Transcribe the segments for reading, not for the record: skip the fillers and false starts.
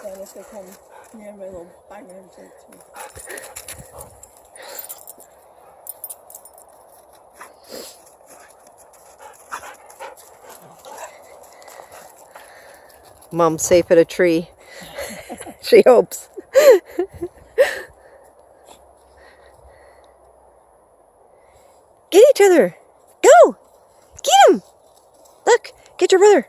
And if they come near me, they'll bang into it too. Mom's safe at a tree. She hopes. Get each other. Go. Get him. Look. Get your brother.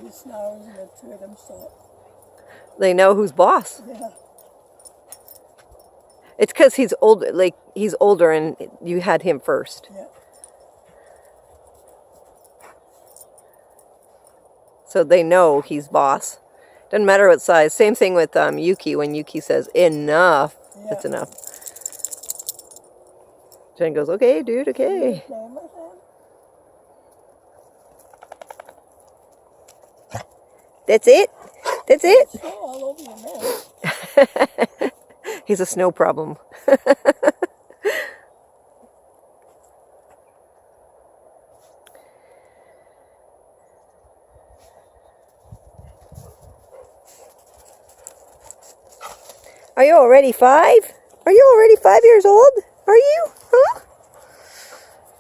He snarls and the two of them stop. They know who's boss. Yeah. It's because he's old. Like he's older, and you had him first. Yeah. So they know he's boss. Doesn't matter what size. Same thing with Yuki. When Yuki says enough, Yeah. it's enough. Jen goes, okay, dude, okay. That's it? That's it? It's all over your mouth. He's a snow problem. Are you already 5? Are you already 5 years old? Are you? Huh?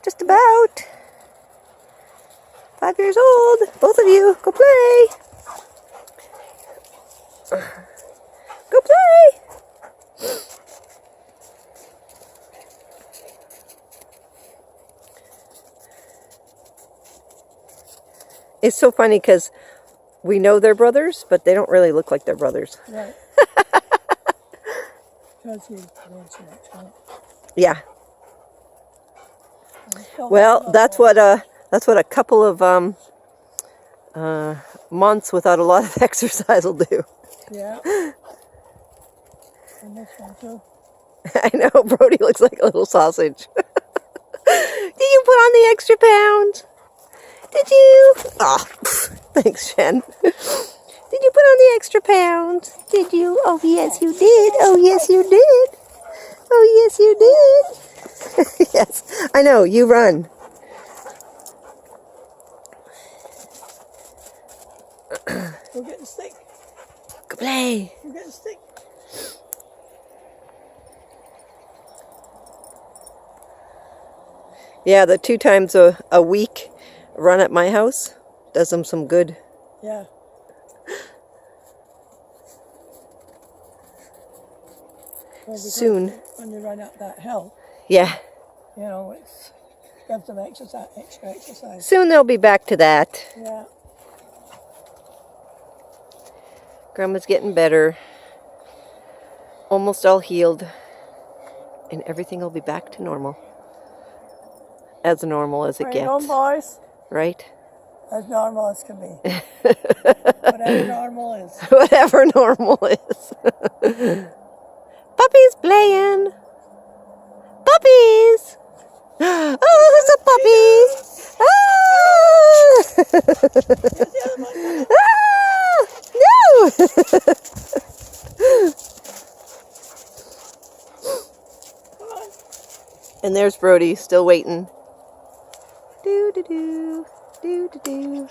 Just about. 5 years old. Both of you. Go play. Go play. It's so funny because we know they're brothers, but they don't really look like they're brothers. Right. Because he's grown so much, huh? Yeah. Well, that's what a couple of months without a lot of exercise will do. Yeah. And this one too. I know, Brody looks like a little sausage. Did you put on the extra pound? Did you? Oh, thanks, Jen. Did you put on the extra pound? Did you? Oh, yes, you did. Oh, yes, you did. Oh, yes, you did. Yes, I know. You run. Go get the stick. Go play. Go get the stick. Yeah, the 2 times a week run at my house does them some good. Yeah. Well, Soon. When you run up that hill, Yeah. you know, it's gives them extra exercise. Soon they'll be back to that. Yeah. Grandma's getting better. Almost all healed. And everything will be back to normal. As normal as it Bring it on, gets. boys. Right? As normal as can be. Whatever normal is. Whatever normal is. Puppies playing. Puppies. Oh, who's a puppy? Ah! Ah! No! And there's Brody still waiting. Do do do do do do.